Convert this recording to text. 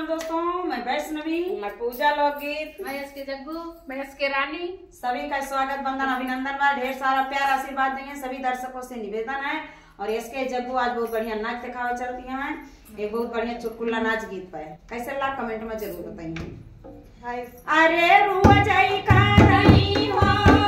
प्रणाम दोस्तों, मैं वैष्णवी, मैं पूजा लोकगीत, मैं इसके जग्गू, मैं इसके रानी। सभी का स्वागत वंदन अभिनंदन बा। ढेर सारा प्यार आशीर्वाद देंगे सभी दर्शकों से निवेदन है। और इसके जग्गू आज बहुत बढ़िया नाच दिखावे चलती हैं। एक बहुत बढ़िया चुटकुला नाच गीत पे कैसे लगा कमेंट में जरूर बताइए। हाय। अरे रुआ जाई का नहीं हो